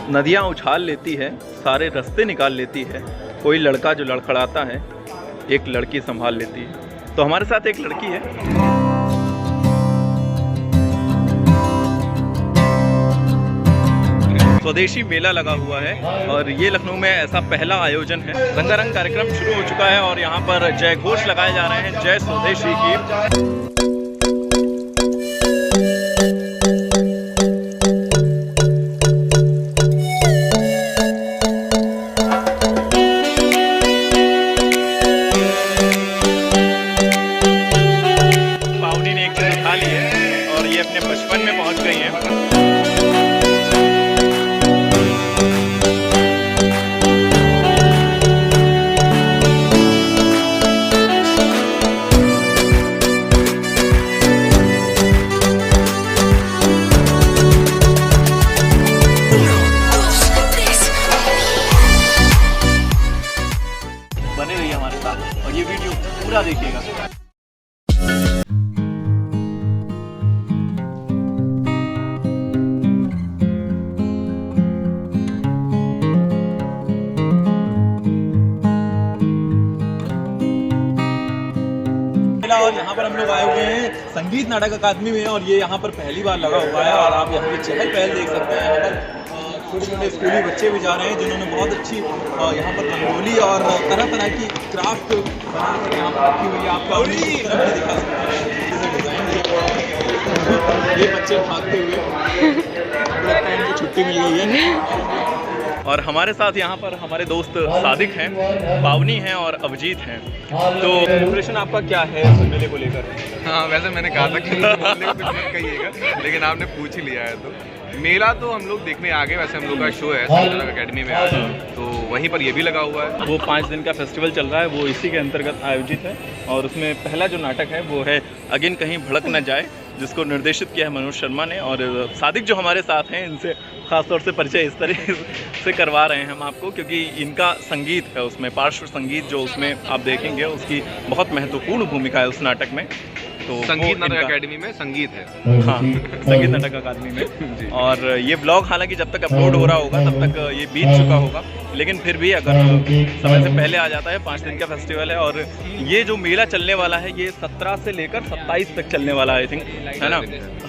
नदियाँ उछाल लेती है, सारे रास्ते निकाल लेती है। कोई लड़का जो लड़खड़ाता है, एक लड़की संभाल लेती है। तो हमारे साथ एक लड़की है। स्वदेशी मेला लगा हुआ है और ये लखनऊ में ऐसा पहला आयोजन है। रंगारंग कार्यक्रम शुरू हो चुका है और यहाँ पर जय घोष लगाए जा रहे हैं, जय स्वदेशी की। अपने बचपन में पहुंच गई हैं। बने रहिए हमारे साथ और ये वीडियो पूरा देखिएगा। और यहाँ पर हम लोग आए हुए हैं संगीत नाटक अकादमी में और ये यहाँ पर पहली बार लगा हुआ है और आप यहाँ की चहल पहल देख सकते हैं। यहाँ पर छोटे छोटे स्कूली बच्चे भी जा रहे हैं जिन्होंने बहुत अच्छी यहाँ पर रंगोली और तरह तरह की क्राफ्ट बनाकर यहाँ पर रखी हुई है। आपका दिखा सकते हैं ये बच्चे भागते हुए, लगता है इनको छुट्टी मिल गई है। और हमारे साथ यहाँ पर हमारे दोस्त सादिक हैं, पावनी हैं और अभिजीत हैं। तो प्रिपरेशन आपका क्या है इस मेले को लेकर? हाँ, वैसे मैंने कहा था कि बोलने को कुछ मत कहिएगा, लेकिन आपने पूछ ही लिया है। तो मेला तो हम लोग देखने आ गए। वैसे हम लोग का शो है संगीत अकेडमी में आज, तो वहीं पर ये भी लगा हुआ है। वो 5 दिन का फेस्टिवल चल रहा है, वो इसी के अंतर्गत आयोजित है और उसमें पहला जो नाटक है वो है अगिन कहीं भड़क न जाए, जिसको निर्देशित किया है मनोज शर्मा ने। और सादिक जो हमारे साथ हैं, इनसे ख़ासतौर से परिचय इस तरह से करवा रहे हैं हम आपको, क्योंकि इनका संगीत है उसमें, पार्श्व संगीत जो उसमें आप देखेंगे उसकी बहुत महत्वपूर्ण भूमिका है उस नाटक में। तो संगीत नाटक अकेडमी में संगीत है। हाँ, संगीत नाटक अकादमी में। और ये ब्लॉग हालांकि जब तक अपलोड हो रहा होगा तब तक ये बीत चुका होगा, लेकिन फिर भी अगर समय से पहले आ जाता है। 5 दिन का फेस्टिवल है और ये जो मेला चलने वाला है ये 17 से लेकर 27 तक चलने वाला है, आई थिंक, है ना?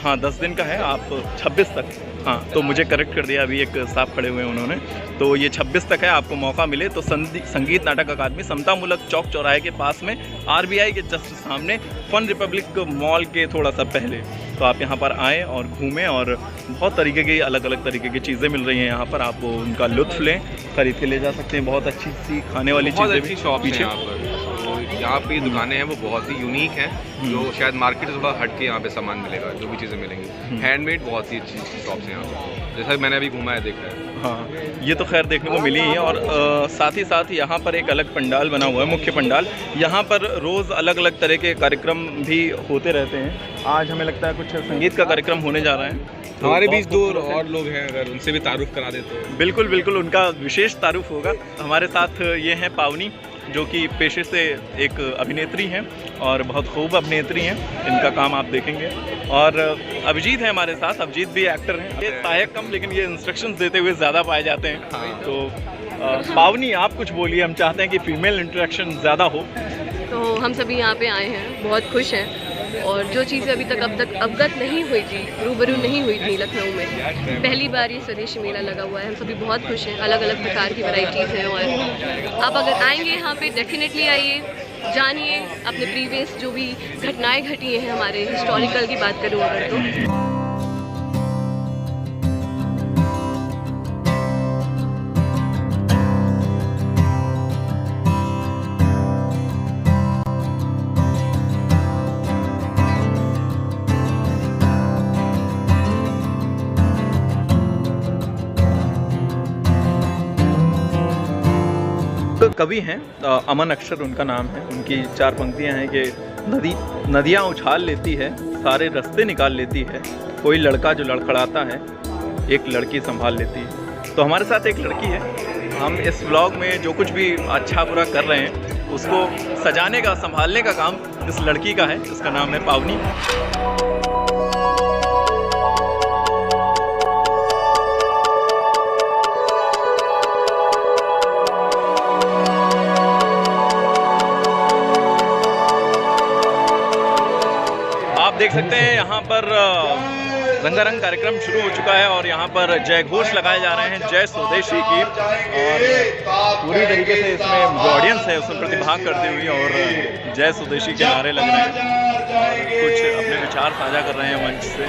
हाँ, 10 दिन का है। आप 26 तक, हाँ, तो मुझे करेक्ट कर दिया अभी एक साहब खड़े हुए हैं उन्होंने। तो ये 26 तक है, आपको मौका मिले तो संगीत नाटक अकादमी, समतामूलक चौक चौराहे के पास में, RBI के जस्ट सामने, फन रिपब्लिक मॉल के थोड़ा सा पहले। तो आप यहाँ पर आएँ और घूमें और बहुत तरीके की अलग अलग तरीके की चीज़ें मिल रही हैं यहाँ पर, आप उनका लुत्फ़ लें, खरीद के ले जा सकते हैं। बहुत अच्छी सी खाने वाली चीज़ें भी शॉप पीछे यहाँ पर। तो यहाँ पे दुकानें हैं वो बहुत ही यूनिक हैं, जो शायद मार्केट से थोड़ा हट के यहाँ पे सामान मिलेगा, जो भी चीज़ें मिलेंगी। हैंडमेड बहुत ही अच्छी शॉप्स हैं यहाँ पर, जैसा मैंने अभी घूमा है, देखा है। हाँ, ये तो खैर देखने को मिली ही है। और साथ ही साथ यहाँ पर एक अलग पंडाल बना हुआ है, मुख्य पंडाल। यहाँ पर रोज़ अलग अलग तरह के कार्यक्रम भी होते रहते हैं। आज हमें लगता है कुछ संगीत का कार्यक्रम होने जा रहा है। तो हमारे बीच 2 और लोग हैं, अगर उनसे भी तारुफ करा दे तो। बिल्कुल बिल्कुल, उनका विशेष तारुफ होगा। हमारे साथ ये हैं पावनी, जो कि पेशे से एक अभिनेत्री हैं और बहुत खूब अभिनेत्री हैं, इनका काम आप देखेंगे। और अभिजीत है हमारे साथ, अभिजीत भी एक्टर हैं। ये सहायक कम, लेकिन ये इंस्ट्रक्शंस देते हुए ज़्यादा पाए जाते हैं। हाँ। तो पावनी, आप कुछ बोलिए, हम चाहते हैं कि फीमेल इंटरेक्शन ज़्यादा हो। तो हम सभी यहाँ पे आए हैं, बहुत खुश हैं, और जो चीज़ें अभी तक अवगत नहीं हुई थी, रूबरू नहीं हुई थी लखनऊ में, पहली बार ये स्वदेशी मेला लगा हुआ है। हम सभी बहुत खुश हैं, अलग अलग प्रकार की वैरायटीज़ हैं। और आप अगर आएंगे यहाँ पे, डेफिनेटली आइए, जानिए अपने प्रीवियस जो भी घटनाएं घटी हैं, हमारे हिस्टोरिकल की बात करूँ अगर तो। कवि हैं अमन अक्षर उनका नाम है। उनकी 4 पंक्तियां हैं कि नदियाँ उछाल लेती है, सारे रास्ते निकाल लेती है, कोई लड़का जो लड़खड़ाता है, एक लड़की संभाल लेती है। तो हमारे साथ एक लड़की है। हम इस व्लॉग में जो कुछ भी अच्छा बुरा कर रहे हैं उसको सजाने का, संभालने का काम इस लड़की का है, इसका नाम है पावनी। आप देख सकते हैं यहाँ पर रंगारंग कार्यक्रम शुरू हो चुका है और यहाँ पर जय घोष लगाए जा रहे हैं, जय स्वदेशी की। और पूरी तरीके से इसमें जो ऑडियंस है उसमें प्रतिभाग करती हुई और जय स्वदेशी के नारे लग रहे हैं, कुछ अपने विचार साझा कर रहे हैं मंच से।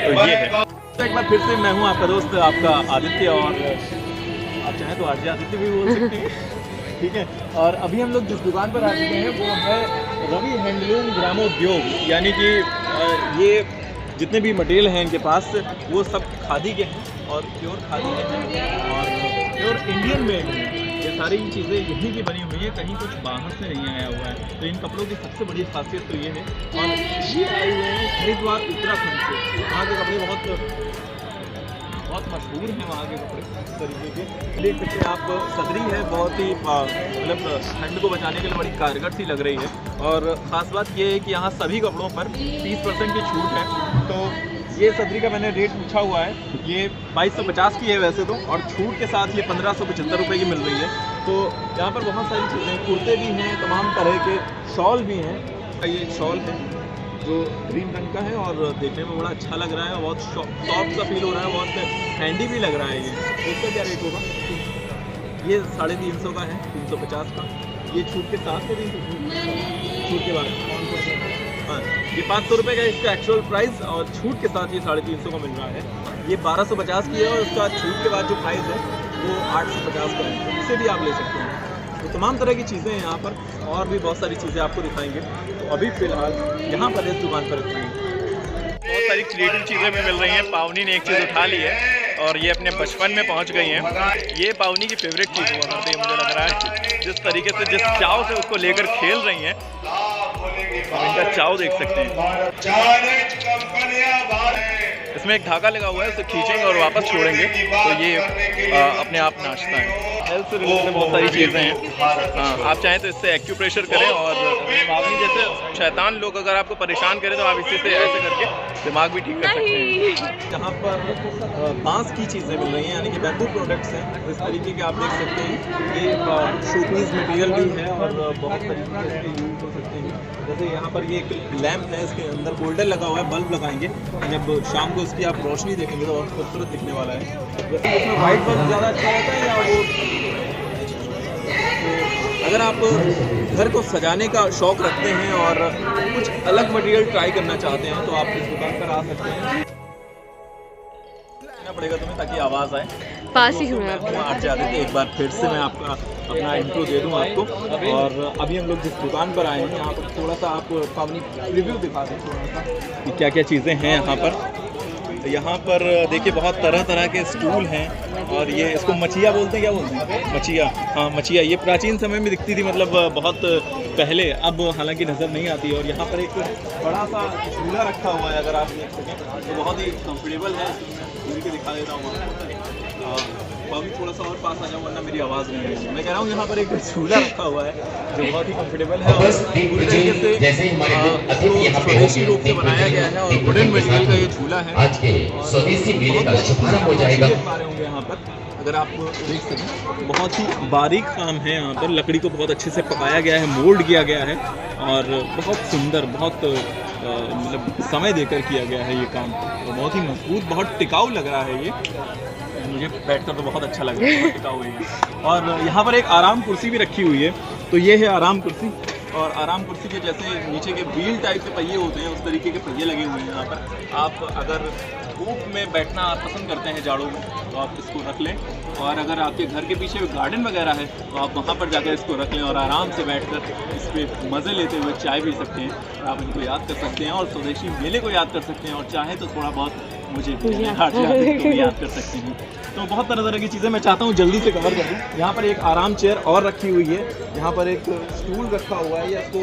तो ये है, तो एक बार फिर से मैं हूँ आपका दोस्त, आपका आदित्य, और आप चाहें तो आरजे आदित्य भी बोल सकते हैं, ठीक है। और अभी हम लोग जिस दुकान पर आ चुके हैं वो है रवि हैंडलूम ग्रामोद्योग, यानी कि ये जितने भी मटेरियल हैं इनके पास वो सब खादी के हैं और प्योर खादी के हैं और प्योर इंडियन मेड हैं। ये सारी चीज़ें यहीं की बनी हुई है, कहीं कुछ बाहर से नहीं आया हुआ है। तो इन कपड़ों की सबसे बड़ी खासियत तो ये है। और ये आए हुए हैं हरिद्वार उत्तराखंड से, वहाँ के कपड़े बहुत मशहूर हैं, वहाँ के कपड़े इस तरीके के। देख सकते हैं आप, सदरी है, बहुत ही मतलब ठंड को बचाने के लिए बड़ी कारगर सी लग रही है। और ख़ास बात ये है कि यहाँ सभी कपड़ों पर 30% की छूट है। तो ये सदरी का मैंने रेट पूछा हुआ है, ये 2250 की है वैसे तो, और छूट के साथ ये 1575 रुपये की मिल रही है। तो यहाँ पर बहुत सारी चीज़ें, कुर्ते भी हैं, तमाम तरह के शॉल भी हैं। ये शॉल है जो ग्रीन रंग का है और देखने में बड़ा अच्छा लग रहा है, बहुत सॉफ्ट सा फील हो रहा है, बहुत हैंडी भी लग रहा है। ये इसका क्या रेट होगा? ये 350 का है, 350 का। ये छूट के साथ तो 300, छूट के बाद हाँ, ये 500 रुपये का इसका एक्चुअल प्राइस, और छूट के साथ ये 350 का मिल रहा है। ये 1250 की है और उसका छूट के बाद जो प्राइस है वो 850 का है। इससे भी आप ले सकते हैं। तो तमाम तरह की चीज़ें हैं यहाँ पर, और भी बहुत सारी चीज़ें आपको दिखाएंगे। तो अभी फ़िलहाल यहाँ पर इस दुकान पर बहुत सारी क्रिएटिव चीज़ें भी मिल रही हैं। पावनी ने एक चीज़ उठा ली है और ये अपने बचपन में पहुँच गई हैं। ये पावनी की फेवरेट चीज़ हुआ करती है, मुझे लग रहा है। जिस तरीके से, जिस चाव से उसको लेकर खेल रही हैं, आप इनका चाव देख सकते हैं। इसमें एक धागा लगा हुआ है, उसे खींचेंगे और वापस छोड़ेंगे तो ये अपने आप नाचता है। हेल्थ से रिलेटेड बहुत सारी चीज़ें हैं। हाँ, आप चाहें तो इससे एक्यूप्रेशर करें, और पावनी जैसे शैतान लोग अगर आपको परेशान करें तो आप इसी से ऐसे करके दिमाग भी ठीक कर सकते हैं। यहाँ पर बांस की चीज़ें मिल रही हैं, यानी कि बैम्बू प्रोडक्ट्स हैं इस तरीके के, आप देख सकते हैं। ये शोपीस मटेरियल भी है और बहुत तरीके से यूज हो सकते हैं। जैसे यहाँ पर ये एक लैंप है, इसके अंदर होल्डर लगा हुआ है, बल्ब लगाएंगे, जब शाम को इसकी आप रोशनी देखेंगे तो बहुत खूबसूरत दिखने वाला है। वैसे इसमें वाइट बल्ब ज़्यादा अच्छा रहता है या वो? तो अगर आप घर को सजाने का शौक़ रखते हैं और कुछ अलग मटेरियल ट्राई करना चाहते हैं तो आप इस दुकान पर आ सकते हैं। पड़ेगा तुम्हें ताकि आवाज़ आए, पास ही हूँ आरजे आदित्य। एक बार फिर से मैं आपका अपना इंट्रो दे दूँ आपको। और अभी हम लोग जिस दुकान पर आए हैं यहाँ पर थोड़ा सा आप अपनी रिव्यू दिखा दें थोड़ा सा कि क्या क्या चीज़ें हैं यहाँ पर। यहाँ पर देखिए बहुत तरह तरह के स्टूल हैं, और ये इसको मचिया बोलते हैं, क्या बोलते हैं? मचिया, हाँ मचिया। ये प्राचीन समय में दिखती थी, मतलब बहुत पहले, अब हालांकि नज़र नहीं आती। और यहाँ पर एक बड़ा सा झूला रखा हुआ है, अगर आप देख सकें तो बहुत ही कंफर्टेबल है। दूरी के दिखा देता हूँ अभी, थोड़ा सा और पास आ जाऊँ वरना मेरी आवाज़ नहीं है। मैं कह रहा हूँ यहाँ पर एक झूला रखा हुआ है जो बहुत ही कंफर्टेबल है और पूरी तरीके से स्वदेशी रूप से बनाया गया है, और वुडन मटेरियल का ये झूला है। आज के स्वदेशी मेले का शुभारंभ हो जाएगा। होंगे यहाँ पर, अगर आप देख सकें बहुत ही बारीक काम है यहाँ पर। लकड़ी को बहुत अच्छे से पकाया गया है, मोल्ड किया गया है, और बहुत सुंदर, बहुत मतलब समय देकर किया गया है ये काम। तो बहुत ही मजबूत, बहुत टिकाऊ लग रहा है ये। मुझे बैठकर तो बहुत अच्छा लग रहा है, टिकाऊ है। और यहाँ पर एक आराम कुर्सी भी रखी हुई है। तो ये है आराम कुर्सी, और आराम कुर्सी के जैसे नीचे के व्हील टाइप के पहिए होते हैं उस तरीके के पहिए लगे हुए हैं यहाँ पर। आप अगर धूप में बैठना आप पसंद करते हैं जाड़ों में तो आप इसको रख लें, और अगर आपके घर के पीछे गार्डन वगैरह है तो आप वहाँ पर जाकर इसको रख लें और आराम से बैठकर इस पर मज़े लेते हुए चाय पी सकते हैं। आप इनको याद कर सकते हैं और स्वदेशी मेले को याद कर सकते हैं, और चाहे तो थोड़ा बहुत मुझे याद कर सकते हैं। तो बहुत तरह तरह की चीज़ें मैं चाहता हूँ जल्दी से कवर कर दूँ। यहाँ पर एक आराम चेयर और रखी हुई है, यहाँ पर एक स्टूल रखा हुआ है, या इसको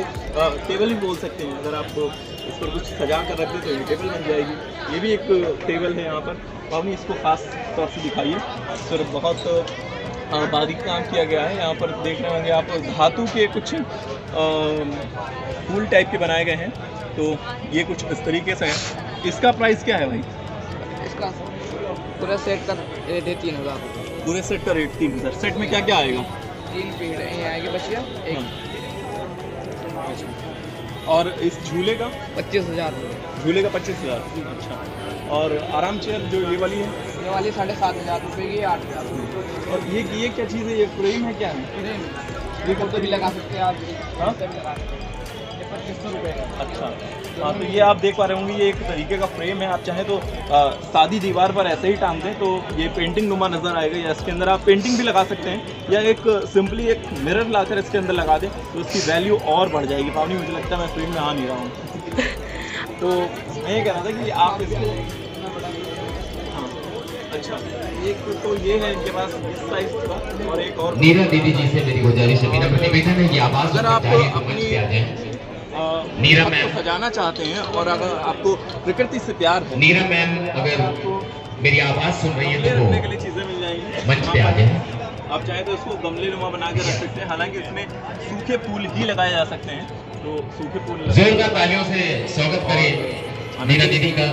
टेबल भी बोल सकते हैं। अगर आप इस पर कुछ सजा कर रख दें तो ये टेबल बन जाएगी। ये भी एक टेबल है यहाँ पर। पावनी इसको खास तौर से दिखाइए, फिर बहुत बारीक काम किया गया है। यहाँ पर देख रहे होंगे आप धातु के कुछ फूल टाइप के बनाए गए हैं। तो ये कुछ इस तरीके से है। इसका प्राइस क्या है भाई? इसका पूरा सेट का रेट है 3000। पूरे सेट का रेट 3000। सेट में क्या क्या आएगा? 3 पेड़ ये आएंगे बच्चियाँ, एक और इस झूले का 25,000। झूले का 25,000। अच्छा, और आराम चेयर जो ये वाली है ये वाली 7,500 रुपये की, 8,000। और ये क्या चीज़ है? ये फ्रेम है क्या है? ये कब भी लगा सकते हैं आप। हाँ? ये 2500 रुपये का। अच्छा, हाँ, तो ये आप देख पा रहे होंगे, ये एक तरीके का फ्रेम है। आप चाहें तो सादी दीवार पर ऐसे ही टांग दें तो ये पेंटिंग नुमा नज़र आएगा, या इसके अंदर आप पेंटिंग भी लगा सकते हैं, या एक सिंपली एक मिरर लाकर इसके अंदर लगा दें तो इसकी वैल्यू और बढ़ जाएगी। पावनी, मुझे लगता है मैं फ्रेम में आ नहीं रहा हूँ। तो मैं ये कह रहा था कि आप इसको, हाँ, अच्छा, एक तो ये है इनके पास इस साइज का, और एक और नीरा दीदी जी से मेरी गुजारिश है, मेरा प्रतिवेदन है, ये आवाज अगर आप अपनी नीरा को मैम सजाना चाहते हैं और अगर आपको प्रकृति से प्यार है, नीरा मैम अगर मेरी आवाज सुन रही है तो रखने के लिए चीजें मिल जाएंगी मंच पे आ जाए। आप चाहें तो इसको गमले नुमा बना के रख सकते हैं। हालांकि इसमें सूखे फूल ही लगाए जा सकते हैं, तो सूखे फूल जोरदार तालियों से स्वागत करें नीरा दीदी का,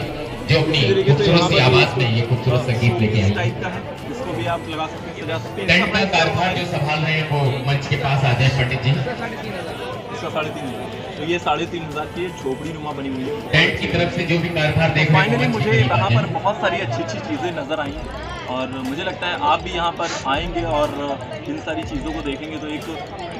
जो अपनी खूबसूरत सी आवाज में ये खूबसूरत सा गीत लेके आई। टाइप का है, इसको भी आप लगा सकते हैं, सजा सकते हैं। टेंट का कारभार जो संभाल रहे हैं वो मंच के पास आ जाए पंडित जी। इसका 3,500। तो ये 3,500 की झोपड़ी नुमा बनी हुई है। टेंट की तरफ से जो भी कारभार देख रहे फाइनली हैं मुझे यहाँ पर बहुत सारी अच्छी अच्छी चीज़ें नज़र आई हैं, और मुझे लगता है आप भी यहाँ पर आएंगे और इन सारी चीज़ों को देखेंगे तो एक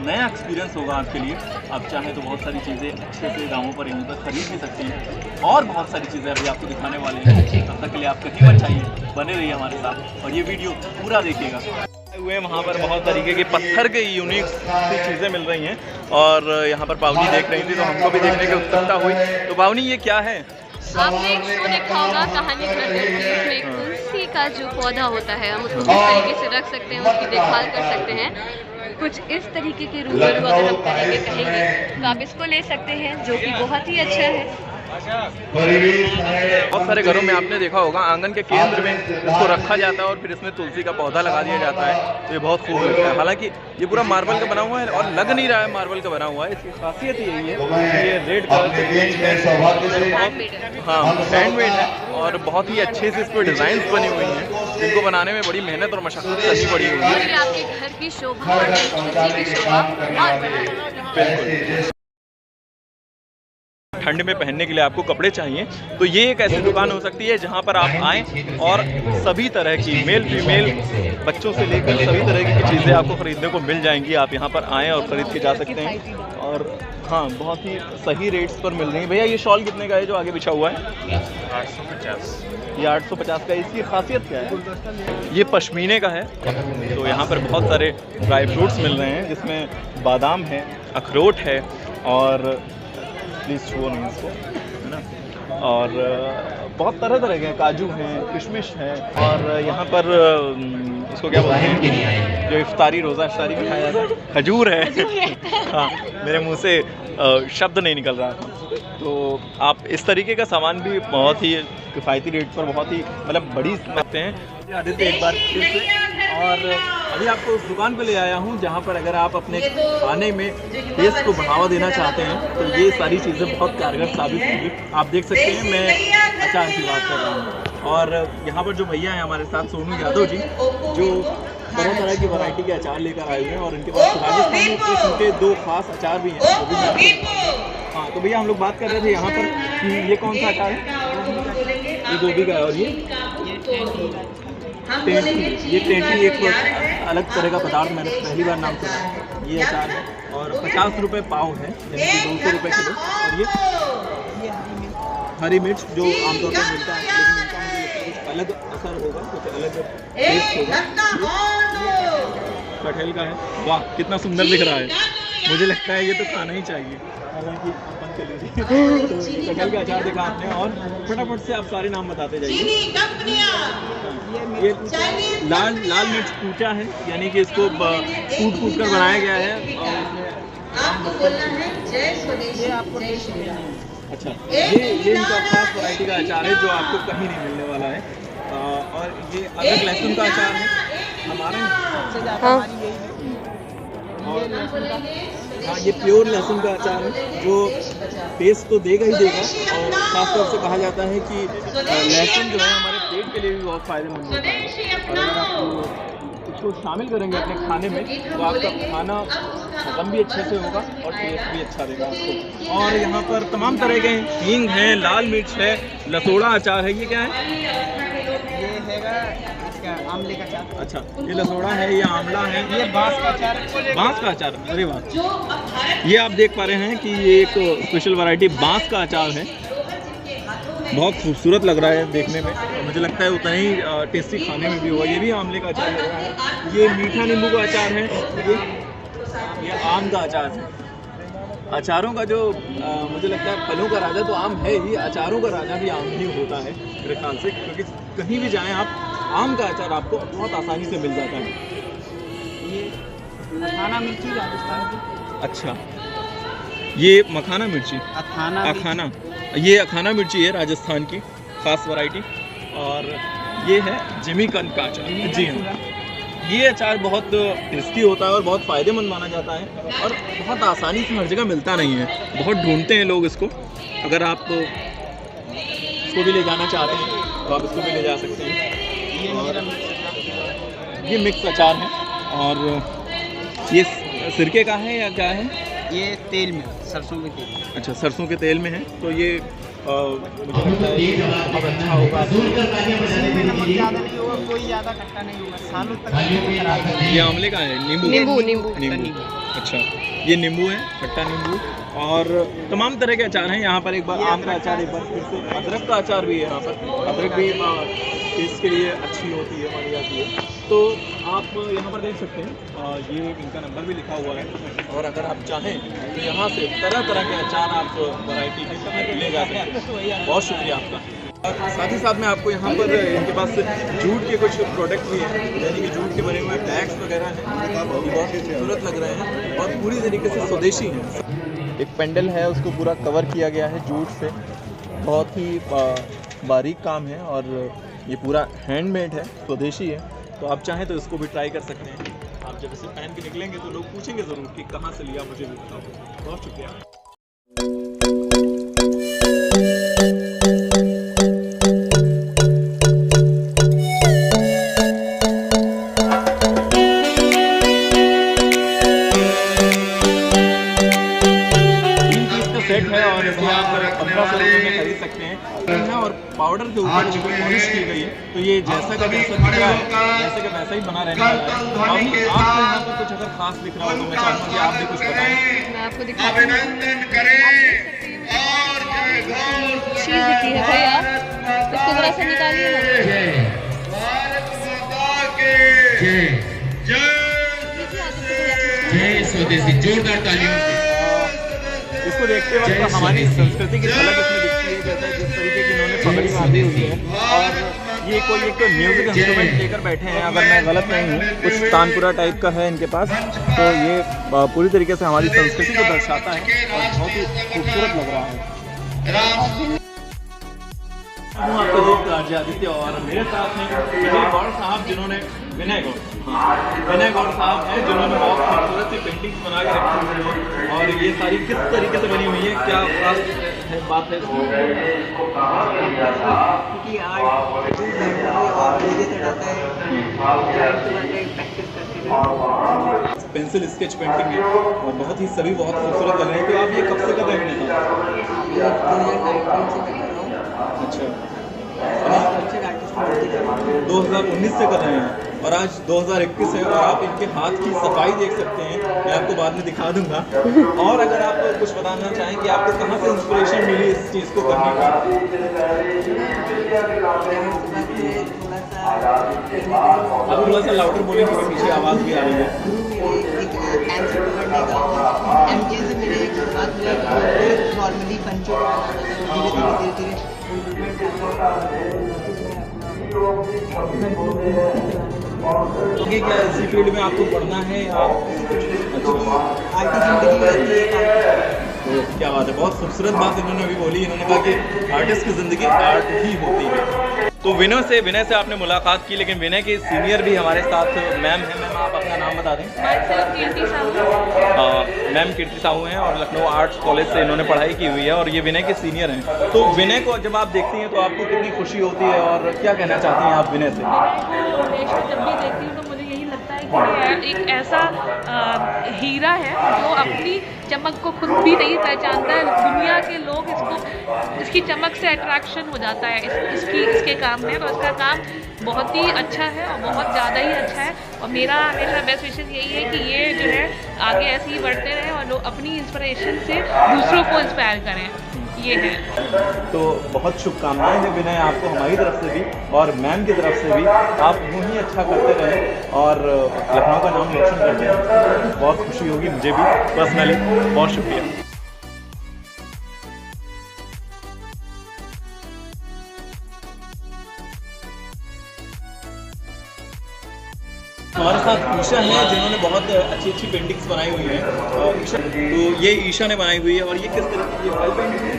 नया एक्सपीरियंस होगा आपके लिए। आप चाहें तो बहुत सारी चीज़ें अच्छे से दामों पर यहीं पर खरीद भी सकते हैं, और बहुत सारी चीज़ें अभी आपको दिखाने वाले हैं। तब तक के लिए आप कहीं मत चाहिए, बने रहिए हमारे साथ और ये वीडियो पूरा देखिएगा। हुए वहाँ पर बहुत तरीके के पत्थर के यूनिक सी चीज़ें मिल रही हैं, और यहाँ पर पावनी देख रही थी तो हमको भी देखने की उत्सुकता हुई। तो पावनी, ये क्या है? आपने एक शो देखा होगा कहानी घर में, जिसमें एक तुलसी का जो पौधा होता है हम उसको किस तरीके से रख सकते हैं, उसकी देखभाल कर सकते हैं। कुछ इस तरीके के रूबरू अगर हम कहेंगे तो आप इसको ले सकते हैं, जो कि बहुत ही अच्छा है। बहुत सारे घरों में आपने देखा होगा आंगन के केंद्र में इसको रखा जाता है और फिर इसमें तुलसी का पौधा लगा दिया जाता है। तो ये बहुत खूब लगता है। हालांकि ये पूरा मार्बल का बना हुआ है और लग नहीं रहा है मार्बल का बना हुआ है। इसकी खासियत यही है कि ये रेड कलर से हाँ हैंडमेड है, और बहुत ही अच्छे से इस पर डिज़ाइन बनी हुई हैं, जिनको बनाने में बड़ी मेहनत और मशक्क़त करनी पड़ी हुई है। आपके घर की शोभा और तुलसी की शोभा और बिल्कुल। ठंड में पहनने के लिए आपको कपड़े चाहिए तो ये एक ऐसी दुकान हो सकती है जहां पर आप आएँ और सभी तरह की मेल फीमेल बच्चों से लेकर सभी तरह की चीज़ें आपको ख़रीदने को मिल जाएंगी। आप यहां पर आएँ और ख़रीद के जा सकते हैं, और हाँ बहुत ही सही रेट्स पर मिल रही है। भैया, ये शॉल कितने का है जो आगे बिछा हुआ है? 850। ये 850 का। इसकी खासियत क्या है? ये पश्मीने का है। तो यहाँ पर बहुत सारे ड्राई फ्रूट्स मिल रहे हैं, जिसमें बादाम है, अखरोट है, और प्लीज़ छुओ नहीं इसको, है ना, और बहुत तरह तरह के काजू हैं, किशमिश है, और यहाँ पर इसको क्या बोलते हैं जो इफ्तारी रोज़ा इफ्तारी में खाया जाता है, खजूर है। हाँ, मेरे मुंह से शब्द नहीं निकल रहा था। तो आप इस तरीके का सामान भी बहुत ही किफ़ायती रेट पर बहुत ही मतलब बड़ी सकते हैं। आदित्य एक बार फिर से, और अभी आपको उस दुकान पे ले आया हूँ जहाँ पर अगर आप अपने खाने में टेस्ट को बढ़ावा देना चाहते हैं तो ये सारी चीज़ें बहुत कारगर साबित होंगी। आप देख सकते हैं मैं अचार की बात कर रहा हूँ, और यहाँ पर जो भैया हैं हमारे साथ सोनू यादव जी, जो तरह तरह की वैरायटी के अचार लेकर आए हुए हैं, और इनके पास राजस्थानी के 2 खास अचार भी हैं, वो भी हाँ। तो भैया हम लोग बात कर रहे थे यहाँ पर कि ये कौन सा अचार है? ये गोभी का है, और ये टेंटी एक अलग तरह का पदार्थ मैंने पहली बार नाम सुना। ये अचार है और 50 रुपये पाव है, यानी कि 200 रुपये किलो। और ये हरी मिर्च जो आमतौर पर मिलता है, लेकिन इनका मुझे लगता है कुछ अलग असर होगा, कुछ अलग टेस्ट होगा। कटहल का है। वाह, कितना सुंदर दिख रहा है। मुझे लगता है ये तो खाना ही चाहिए। हालांकि अपन के लिए तो कटहल का अचार देखा आपने, और फटाफट से आप सारे नाम बताते जाइए। ये लाल मिर्च कूचा है, यानी कि इसको कूट कर बनाया गया है, और अच्छा ये इनका खास वैरायटी का अचार है जो आपको कहीं नहीं मिलने वाला है। और ये अदरक लहसुन का अचार है, हमारे सबसे ज़्यादा हाँ। हमारी यही ये लहसुन का, हाँ ये प्योर लहसुन का अचार है जो टेस्ट तो देगा ही देगा, और खासतौर से कहा जाता है कि लहसुन जो है हमारे पेट के लिए भी बहुत फ़ायदेमंद होता है। और अगर आप इसको शामिल करेंगे अपने खाने में तो आपका खाना हजम भी अच्छे से होगा और टेस्ट भी अच्छा देगा आपको। और यहाँ पर तमाम तरह के हींग हैं, लाल मिर्च है, लसोड़ा अचार है। ये क्या है? ये हैगा इसका आमले का अचार। अच्छा, ये लसोड़ा है, ये आंवला है, ये बांस का अचार। बांस का अचार। अरे वाह, ये आप देख पा रहे हैं कि ये एक स्पेशल वैरायटी बांस का अचार है। बहुत खूबसूरत लग रहा है देखने में, और मुझे लगता है उतना ही टेस्टी खाने में भी होगा। ये भी आंवले का अचार लग रहा है। ये मीठा नींबू का अचार है, ये आम का अचार है। अचारों का जो मुझे लगता है फलों का राजा तो आम है ही, अचारों का राजा भी आम ही होता है मेरे ख्याल से, क्योंकि कहीं भी जाएं आप आम का अचार आपको बहुत आसानी से मिल जाता है। ये मखाना मिर्ची राजस्थान की। अच्छा, ये मखाना मिर्ची, अखाना, ये अखाना मिर्ची है राजस्थान की खास वैरायटी। और ये है जिमीकंद का अचार। जी हाँ, ये अचार बहुत टेस्टी होता है और बहुत फ़ायदेमंद माना जाता है, और बहुत आसानी से हर जगह मिलता नहीं है, बहुत ढूंढते हैं लोग इसको। अगर आप इसको भी ले जाना चाहते हैं तो आप इसको भी ले जा सकते हैं। और ये मिक्स अचार है, और ये सिरके का है या क्या है? ये तेल में, सरसों के तेल में। अच्छा, सरसों के तेल में है, तो ये मुझे लगता है बहुत अच्छा होगा। नमक ज़्यादा नहीं होगा, कोई ज़्यादा खट्टा नहीं होगा, सालों तक खराब नहीं होगा। ये आंवले का है, नींबू नींबू। अच्छा, ये नींबू है, खट्टा नींबू। और तमाम तरह के अचार हैं यहाँ पर। एक बार आम का अचार, एक बार फिर से अदरक का अचार भी है यहाँ पर। अदरक भी टेस्ट के लिए अच्छी होती है, मानी जाती है। तो आप यहाँ पर देख सकते हैं, ये इनका नंबर भी लिखा हुआ है। और अगर आप चाहें तो यहाँ से तरह तरह के अचार आप वैरायटी के ले जा सकते हैं। बहुत शुक्रिया आपका। और साथ ही साथ में आपको यहाँ पर इनके पास जूट के कुछ प्रोडक्ट भी हैं, यानी कि जूट के बने हुए बैग्स वगैरह हैं, ये बहुत खूबसूरत लग रहे हैं और पूरी तरीके से स्वदेशी हैं। एक पेंडल है, उसको पूरा कवर किया गया है जूट से, बहुत ही बारीक काम है, और ये पूरा हैंडमेड है, स्वदेशी है। तो आप चाहें तो इसको भी ट्राई कर सकते हैं। आप जब इसे पहन के निकलेंगे तो लोग पूछेंगे ज़रूर कि कहाँ से लिया, मुझे भी बताओ। बहुत शुक्रिया। सेट है और इसे आप 1500 रुपये में खरीद सकते हैं। और पाउडर के ऊपर जो पॉलिश की गई है, तो ये जैसा का जैसा दिख रहा है वैसे का वैसा ही बना रहने वाला है। आपको यहाँ पर कुछ अगर खास दिख रहा हो तो मैं चाहूँगा कि आप भी कुछ बताएं। मैं आपको दिखाती हूँ, चीज़ दिखती है भैया, इसको जरा सा निकालिए ना। जय स्वदेशी, जोरदार तालियों से। इसको देखते वक्त हमारी संस्कृति की झलक इसमें दिखती है, जैसे जिस तरीके की इन्होंने पगड़ी बांधी हुई है। और ये कोई एक म्यूजिक इंस्ट्रूमेंट लेकर बैठे हैं, अगर मैं गलत नहीं हूँ, कुछ तानपुरा टाइप का है इनके पास। तो ये पूरी तरीके से हमारी संस्कृति को दर्शाता है और बहुत ही खूबसूरत लग रहा है। हूँ आपका दोस्त आरजे आदित्य, और मेरे साथ में विजय गौड़ साहब, जिन्होंने विनय गौड़ साहब हैं, जिन्होंने बहुत खूबसूरत सी पेंटिंग्स बना के रखी हुई हैं। और ये सारी किस तरीके से बनी हुई है, क्या खास बात है इसमें? क्योंकि आर्ट और पेंसिल स्केच पेंटिंग है और बहुत ही सभी बहुत खूबसूरत लग रहे हैं। तो आप ये कब से कर रहे हैं? 2019 से कर रहे हैं और आज 2021 है, और आप इनके हाथ की सफाई देख सकते हैं, मैं आपको बाद में दिखा दूंगा। और अगर आप कुछ बताना चाहें कि आपको कहाँ से इंस्पिरेशन मिली इस चीज़ को करने की? आप थोड़ा सा लाउडर बोलेंगे, क्योंकि पीछे आवाज़ भी आ रही है। नॉर्मली पंचो धीरे क्या इसी फील्ड में आपको पढ़ना है या तो क्या बात है, बहुत खूबसूरत बात इन्होंने अभी बोली। इन्होंने कहा कि आर्टिस्ट की ज़िंदगी आर्ट ही होती है। तो विनय से आपने मुलाकात की, लेकिन विनय के सीनियर भी हमारे साथ मैम है। मैम आप अपना नाम बता दें। मैम कीर्ति साहू हैं और लखनऊ आर्ट्स कॉलेज से इन्होंने पढ़ाई की हुई है और ये विनय के सीनियर हैं। तो विनय को जब आप देखती हैं तो आपको कितनी खुशी होती है और क्या कहना चाहती हैं आप विनय से? जब भी देखती हूँ तो मुझे यही लगता है कि एक ऐसा हीरा है जो अपनी चमक को खुद भी नहीं पहचानता है, दुनिया के लोग इसकी चमक से अट्रैक्शन हो जाता है इसके काम में। तो इसका काम बहुत ही अच्छा है और बहुत ज़्यादा ही अच्छा है और मेरा हमेशा बेस्ट विशेष यही है कि ये जो है आगे ऐसे ही बढ़ते रहे और लोग अपनी इंस्पिरेशन से दूसरों को इंस्पायर करें, ये है। तो बहुत शुभकामनाएं हैं विनय आपको हमारी तरफ से भी और मैम की तरफ से भी। आप यूँ ही अच्छा करते रहें और लखनऊ का नाम रोशन करते हैं। बहुत खुशी होगी मुझे भी पर्सनली। बहुत शुक्रिया। हमारे साथ ईशा हैं जिन्होंने बहुत अच्छी पेंटिंग्स बनाई हुई हैं। ईशा, तो ये ईशा ने बनाई हुई है और ये किस तरह की ऑयल पेंटिंग है?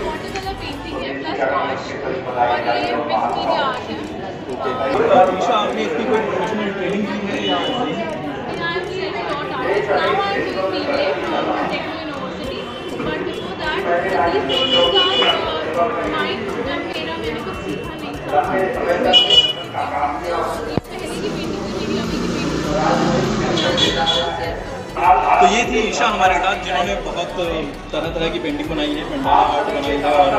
वाटरकलर पेंटिंग है प्लस वॉश और ये मिक्स मीडिया आर्ट है। ओके। ईशा आपने इसकी कोई प्रोफेशनल ट्रेनिंग की है या मैंने कुछ सीखा नहीं तो ये थी ईशा हमारे साथ जिन्होंने बहुत तरह तरह की पेंटिंग बनाई है, मंडाला आर्ट बनाई है और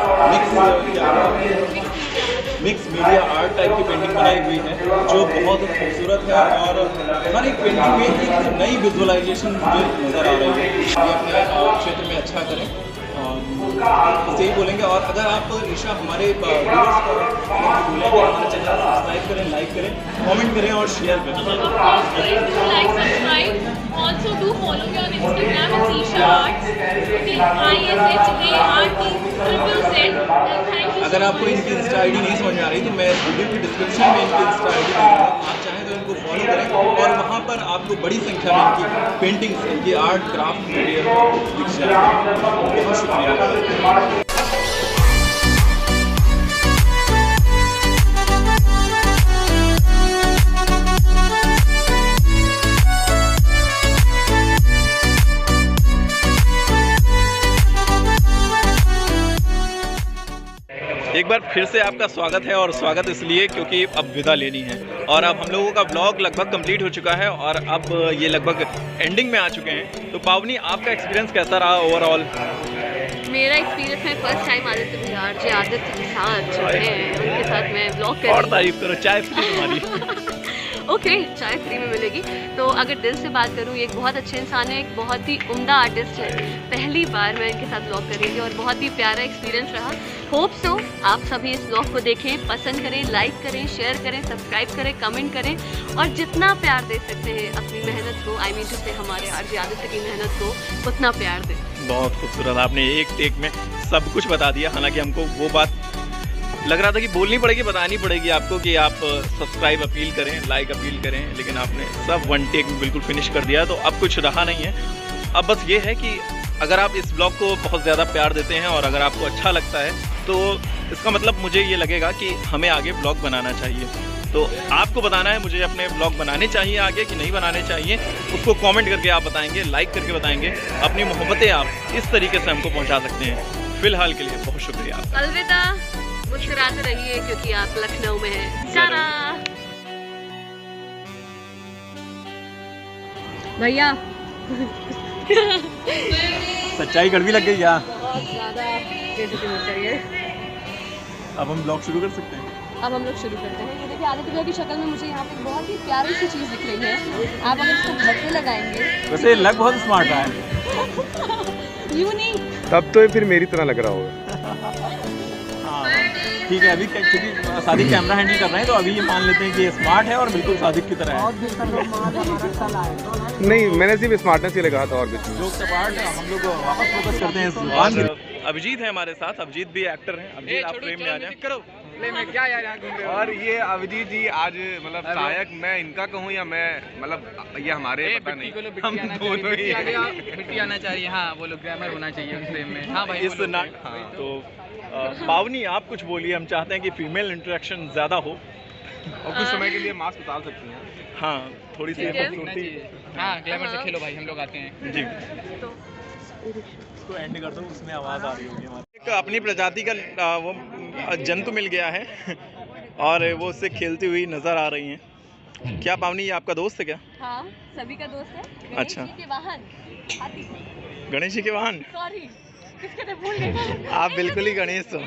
मिक्स मीडिया आर्ट टाइप की पेंटिंग बनाई हुई है जो बहुत खूबसूरत है और हर एक पेंटिंग में एक नई विजुअलाइजेशन मुझे नज़र आ रही है। ये अपने क्षेत्र में अच्छा करें बस यही बोलेंगे। और अगर आप ईशा हमारे व्यूअर्स को बोलें कि हमारे चैनल को सब्सक्राइब करें, लाइक करें, कमेंट करें और शेयर करें। Also do follow me on Instagram, it's Isha Arts, ISHART. अगर आपको इनकी इंस्टा आईडी नहीं समझ में आ रही तो मैं वीडियो की डिस्क्रिप्शन में इनकी इंस्टा आईडी दूंगा, आप चाहें तो इनको फॉलो करें और वहाँ पर आपको बड़ी संख्या में इनकी पेंटिंग्स, इनकी आर्ट क्राफ्ट मटेरियल दिख जाएगा। बहुत शुक्रिया। एक बार फिर से आपका स्वागत है और स्वागत इसलिए क्योंकि अब विदा लेनी है और अब हम लोगों का ब्लॉग लगभग कंप्लीट हो चुका है और अब ये लगभग एंडिंग में आ चुके हैं। तो पावनी, आपका एक्सपीरियंस कैसा रहा ओवरऑल? मेरा एक्सपीरियंस है फर्स्ट टाइम आदित्य बिहार जी आदित्य के साथ जो है उनके साथ मैं ब्लॉग कर रही हूँ। और तारीफ करो, चाय फ्री तुम्हारी। ओके, चाय फ्री में मिलेगी। तो अगर दिल से बात करूँ, ये एक बहुत अच्छे इंसान है, एक बहुत ही उम्दा आर्टिस्ट है। पहली बार मैं इनके साथ ब्लॉग कर रही थी और बहुत ही प्यारा एक्सपीरियंस रहा। होप सो आप सभी इस ब्लॉग को देखें, पसंद करें, लाइक करें, शेयर करें, सब्सक्राइब करें, कमेंट करें और जितना प्यार दे सकते हैं अपनी मेहनत को, आई मीन टू से हमारे आरजे आदित्य की मेहनत को उतना प्यार दें। बहुत खूबसूरत, आपने एक टेक में सब कुछ बता दिया। हालांकि हमको वो बात लग रहा था कि बोलनी पड़ेगी, बतानी पड़ेगी आपको कि आप सब्सक्राइब अपील करें, लाइक अपील करें, लेकिन आपने सब वन टेक में बिल्कुल फिनिश कर दिया। तो अब कुछ रहा नहीं है। अब बस ये है कि अगर आप इस ब्लॉग को बहुत ज़्यादा प्यार देते हैं और अगर आपको अच्छा लगता है तो इसका मतलब मुझे ये लगेगा कि हमें आगे ब्लॉग बनाना चाहिए। तो आपको बताना है मुझे अपने ब्लॉग बनाने चाहिए आगे कि नहीं बनाने चाहिए, उसको कमेंट करके आप बताएंगे, लाइक करके बताएंगे। अपनी मोहब्बतें आप इस तरीके से हमको पहुंचा सकते हैं। फिलहाल के लिए बहुत शुक्रिया। अलविदा, मुस्कुराते रहिए क्योंकि आप लखनऊ में हैं। सारा भैया सच्चाई कड़वी लग गई क्या? बहुत ज़्यादा बेइज्जती मत करिए। अब हम ब्लॉग शुरू कर सकते हैं। अब हम लोग शुरू करते हैं। ये देखिए आदित्य भैया की शक्ल में मुझे यहाँ पे बहुत ही प्यारी सी चीज़ दिख रही है। आप अगर इसको घर पे लगाएंगे, वैसे लग बहुत स्मार्ट रहा है। यूँ नहीं, तब तो ये फिर मेरी तरह लग रहा होगा। ठीक है, अभी क्योंकि सादिक कैमरा हैंडल कर रहे हैं तो अभी ये मान लेते हैं कि ये स्मार्ट है और बिल्कुल सादिक की तरह है। नहीं, मैंने सिर्फ स्मार्टनेस ही लगा था और कुछ जो पार्ट है हम लोग वापस फोकस करते हैं इस जुबान की। अभिजीत है हमारे साथ, अभिजीत भी एक्टर हैं। अभिजीत आप फ्रेम में आ जाएं। में क्या यार यहाँ घूम रहे हो? और ये अभिजीत जी आज मतलब सहायक, मैं इनका कहूँ या मैं मतलब ये हमारे पता नहीं, हम दोनों ही बिट्टी आना चाहिए। हाँ, वो लोग ग्रामर होना चाहिए फ्रेम में। हाँ भाई, इस नाटक तो पावनी आप कुछ बोलिए, हम चाहते हैं कि फीमेल इंटरेक्शन ज़्यादा हो। और कुछ समय के लिए मास्क उतार सकती हैं। हाँ, थोड़ी सी ठीक है। खूबसूरती। हाँ ग्लैमर से खेलो भाई, हम लोग आते हैं। जी, तो इसको एंड कर दो, उसमें आवाज़ आ रही होगी हमारी। एक अपनी प्रजाति का वो जंतु मिल गया है और वो उससे खेलती हुई नज़र आ रही हैं। क्या पावनी, ये आपका दोस्त है क्या? हाँ, सभी का दोस्त है। गणेश अच्छा। जी के वाहन हाथी। गणेश जी के वाहन? सॉरी, किसके थे भूल गए। आप बिल्कुल ही गणेश हो।